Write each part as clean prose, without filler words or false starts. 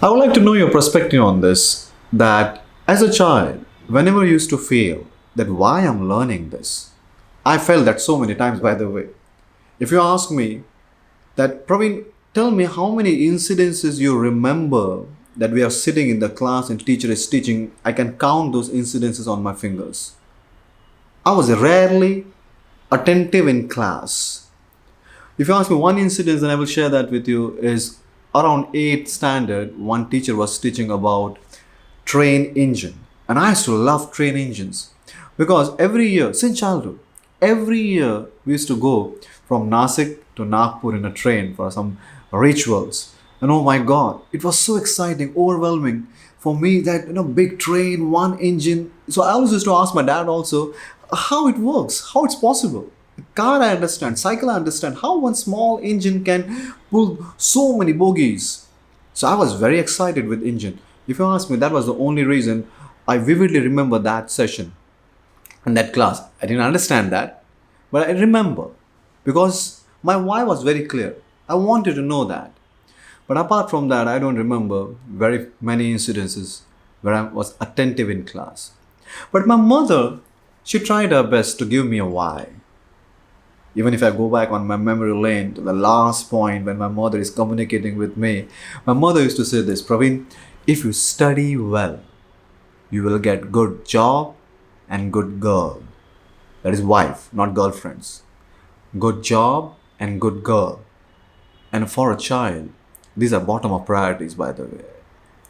I would like to know your perspective on this. That as a child, whenever you used to feel that why I'm learning this, I felt that so many times, by the way. If you ask me that, Praveen, tell me how many incidences you remember that we are sitting in the class and teacher is teaching, I can count those incidences on my fingers. I was rarely attentive in class. If you ask me one incident, then I will share that with you. Is around 8th standard, one teacher was teaching about train engine. And I used to love train engines because every year, since childhood, every year we used to go from Nasik to Nagpur in a train for some rituals. And oh my God, it was so exciting, overwhelming for me that, big train, one engine. So I always used to ask my dad also how it works, how it's possible. Car I understand, cycle I understand, how one small engine can pull so many bogies. So I was very excited with engine. If you ask me, that was the only reason I vividly remember that session and that class. I didn't understand that, but I remember because my why was very clear. I wanted to know that. But apart from that, I don't remember very many incidences where I was attentive in class. But my mother, she tried her best to give me a why. Even if I go back on my memory lane to the last point when my mother is communicating with me, my mother used to say this, Praveen, if you study well, you will get good job and good girl. That is wife, not girlfriends. Good job and good girl. And for a child, these are bottom of priorities, by the way.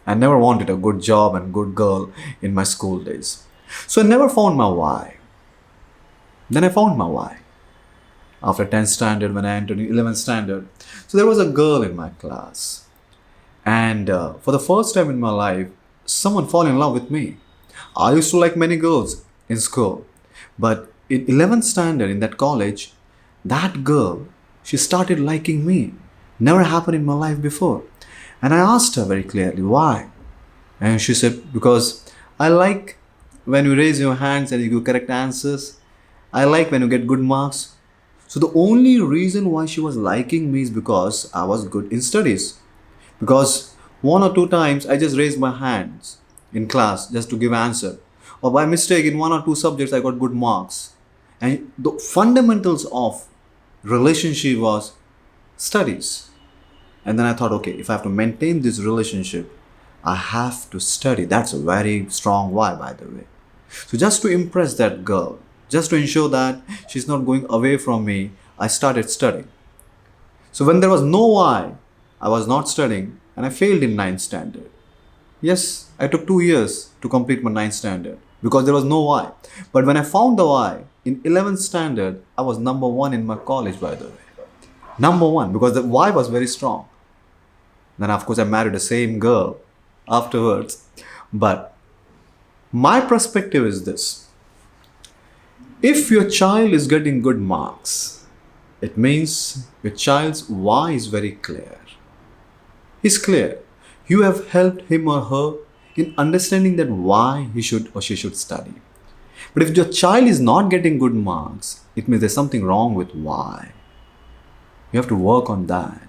I never wanted a good job and good girl in my school days. So I never found my why. Then I found my why after 10th standard when I entered 11th standard. So there was a girl in my class. And for the first time in my life, someone fell in love with me. I used to like many girls in school. But in 11th standard in that college, that girl, she started liking me. Never happened in my life before. And I asked her very clearly, why? And she said, because I like when you raise your hands and you give correct answers. I like when you get good marks. So the only reason why she was liking me is because I was good in studies. Because one or two times I just raised my hands in class just to give answer. Or by mistake in one or two subjects I got good marks. And the fundamentals of relationship was studies. And then I thought, okay, if I have to maintain this relationship, I have to study. That's a very strong why, by the way. So just to impress that girl, just to ensure that she's not going away from me, I started studying. So when there was no why, I was not studying and I failed in ninth standard. Yes, I took 2 years to complete my ninth standard because there was no why. But when I found the why, in 11th standard, I was number one in my college, by the way. Number one, because the why was very strong. Then, of course, I married the same girl afterwards. But my perspective is this. If your child is getting good marks, it means your child's why is very clear. It's clear. You have helped him or her in understanding that why he should or she should study. But if your child is not getting good marks, it means there's something wrong with why. You have to work on that.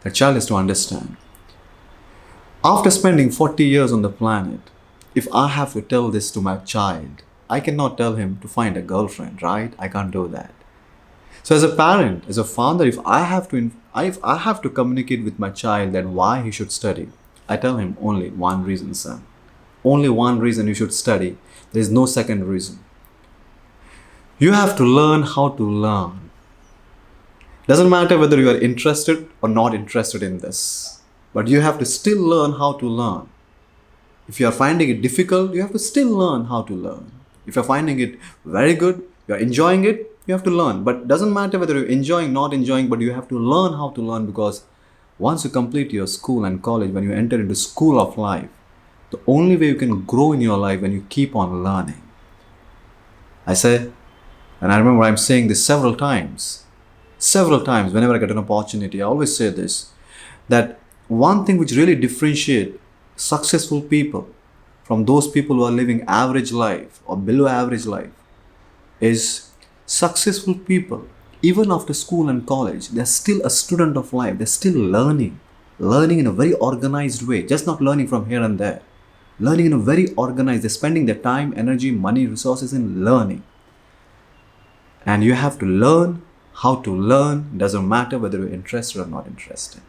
The child has to understand. After spending 40 years on the planet, if I have to tell this to my child, I cannot tell him to find a girlfriend, right? I can't do that. So as a parent, as a father, if I have to communicate with my child that why he should study, I tell him only one reason, son. Only one reason you should study. There is no second reason. You have to learn how to learn. Doesn't matter whether you are interested or not interested in this, but you have to still learn how to learn. If you are finding it difficult, you have to still learn how to learn. If you're finding it very good, you're enjoying it, you have to learn. But doesn't matter whether you're enjoying, not enjoying, but you have to learn how to learn because once you complete your school and college, when you enter into school of life, the only way you can grow in your life when you keep on learning. I say, and I remember I'm saying this several times, whenever I get an opportunity, I always say this, that one thing which really differentiates successful people from those people who are living average life or below average life is successful people, even after school and college, they're still a student of life, they're still learning. learning in a very organized way, just not learning from here and there. Learning in a very organized, they're spending their time, energy, money, resources in learning. And you have to learn how to learn, doesn't matter whether you're interested or not interested.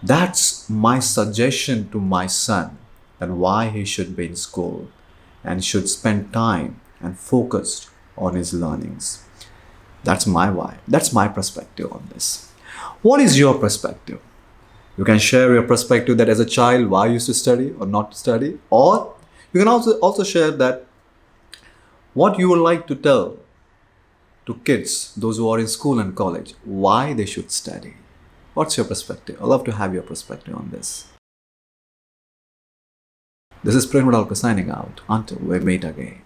That's my suggestion to my son, and why he should be in school and should spend time and focused on his learnings. That's my why. That's my perspective on this. What is your perspective? You can share your perspective that as a child, why you used to study or not to study, or you can also share that what you would like to tell to kids, those who are in school and college, why they should study. What's your perspective? I'd love to have your perspective on this. This is Prem Rodalka signing out. Until we meet again.